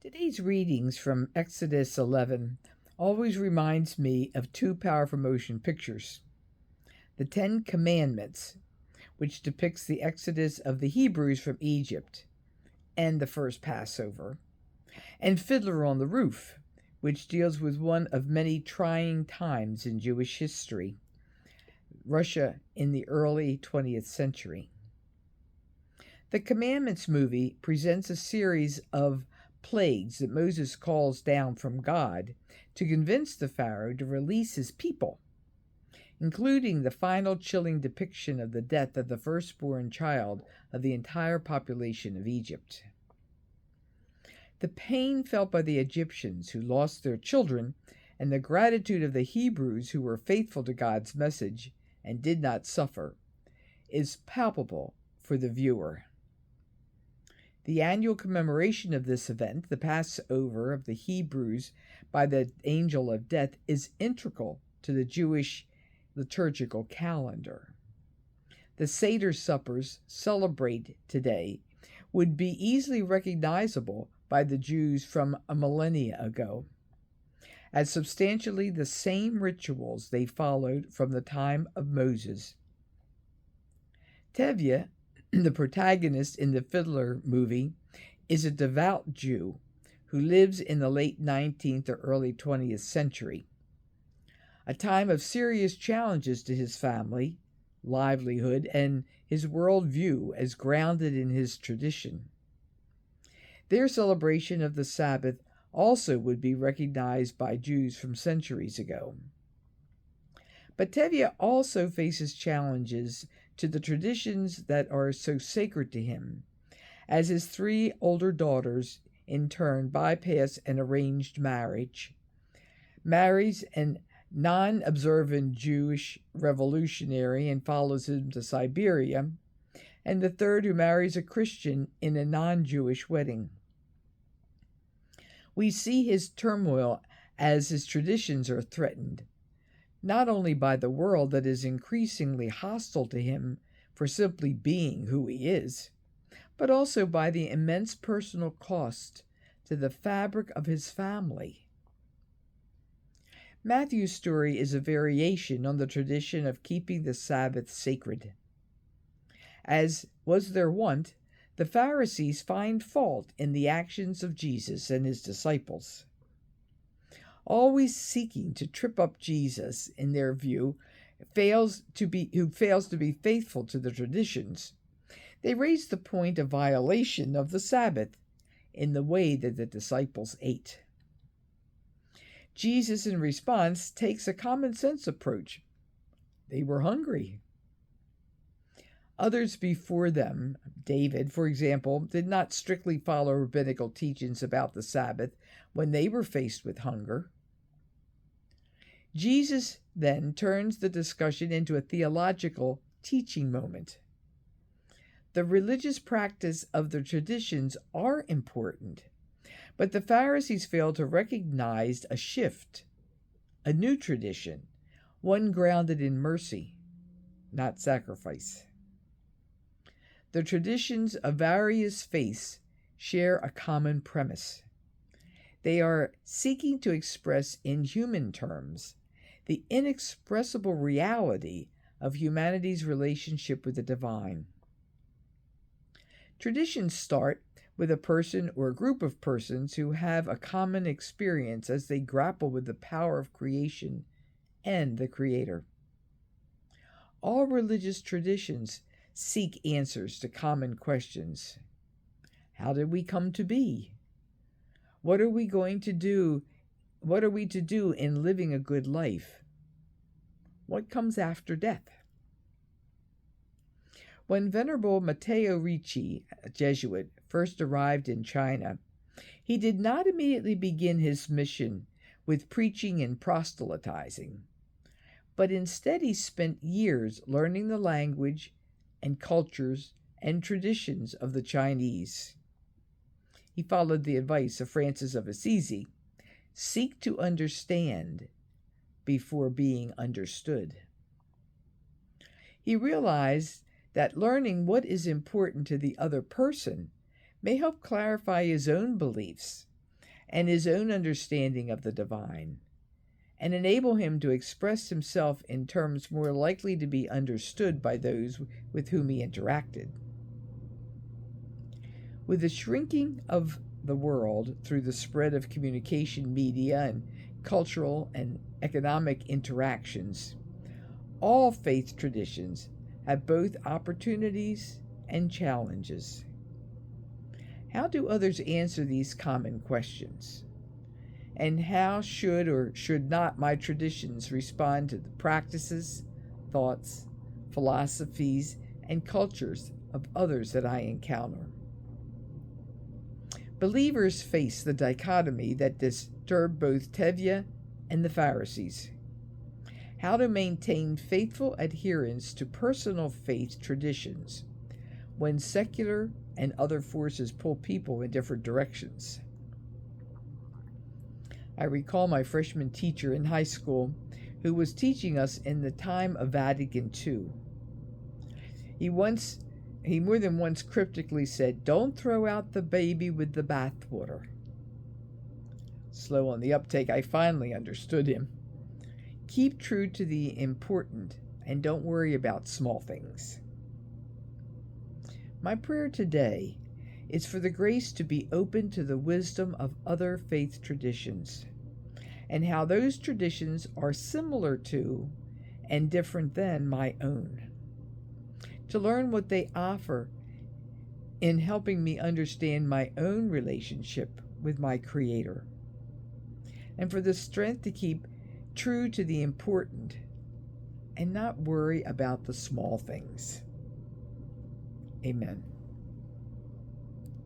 Today's readings from Exodus 11 always reminds me of two powerful motion pictures. The Ten Commandments, which depicts the exodus of the Hebrews from Egypt and the first Passover, and Fiddler on the Roof, which deals with one of many trying times in Jewish history, Russia in the early 20th century. The Commandments movie presents a series of plagues that Moses calls down from God to convince the Pharaoh to release his people, including the final chilling depiction of the death of the firstborn child of the entire population of Egypt. The pain felt by the Egyptians who lost their children and the gratitude of the Hebrews who were faithful to God's message and did not suffer is palpable for the viewer. The annual commemoration of this event, the Passover of the Hebrews by the angel of death, is integral to the Jewish liturgical calendar. The Seder suppers celebrate today would be easily recognizable by the Jews from a millennia ago, as substantially the same rituals they followed from the time of Moses. Tevye, the protagonist in the Fiddler movie, is a devout Jew who lives in the late 19th or early 20th century, a time of serious challenges to his family, livelihood, and his worldview as grounded in his tradition. Their celebration of the Sabbath also would be recognized by Jews from centuries ago. But Tevye also faces challenges to the traditions that are so sacred to him, as his three older daughters in turn bypass an arranged marriage, marries a non-observant Jewish revolutionary and follows him to Siberia, and the third who marries a Christian in a non-Jewish wedding. We see his turmoil as his traditions are threatened, not only by the world that is increasingly hostile to him for simply being who he is, but also by the immense personal cost to the fabric of his family. Matthew's story is a variation on the tradition of keeping the Sabbath sacred. As was their wont, the Pharisees find fault in the actions of Jesus and his disciples. Always seeking to trip up Jesus, in their view, who fails to be faithful to the traditions, they raise the point of violation of the Sabbath in the way that the disciples ate. Jesus, in response, takes a common sense approach. They were hungry. Others before them, David, for example, did not strictly follow rabbinical teachings about the Sabbath when they were faced with hunger. Jesus then turns the discussion into a theological teaching moment. The religious practice of the traditions are important, but the Pharisees fail to recognize a shift, a new tradition, one grounded in mercy, not sacrifice. The traditions of various faiths share a common premise. They are seeking to express in human terms the inexpressible reality of humanity's relationship with the divine. Traditions start with a person or a group of persons who have a common experience as they grapple with the power of creation and the Creator. All religious traditions seek answers to common questions. How did we come to be? What are we going to do? What are we to do in living a good life? What comes after death? When Venerable Matteo Ricci, a Jesuit, first arrived in China, he did not immediately begin his mission with preaching and proselytizing, but instead he spent years learning the language and cultures and traditions of the Chinese. He followed the advice of Francis of Assisi: seek to understand before being understood. He realized that learning what is important to the other person may help clarify his own beliefs and his own understanding of the divine, and enable him to express himself in terms more likely to be understood by those with whom he interacted. With the shrinking of the world through the spread of communication media and cultural and economic interactions, all faith traditions have both opportunities and challenges. How do others answer these common questions? And how should or should not my traditions respond to the practices, thoughts, philosophies, and cultures of others that I encounter? Believers face the dichotomy that disturbed both Tevye and the Pharisees: how to maintain faithful adherence to personal faith traditions when secular and other forces pull people in different directions. I recall my freshman teacher in high school who was teaching us in the time of Vatican II. He more than once cryptically said, "Don't throw out the baby with the bathwater." Slow on the uptake, I finally understood him. Keep true to the important and don't worry about small things. My prayer today is for the grace to be open to the wisdom of other faith traditions and how those traditions are similar to and different than my own, to learn what they offer in helping me understand my own relationship with my Creator, and for the strength to keep true to the important and not worry about the small things. Amen.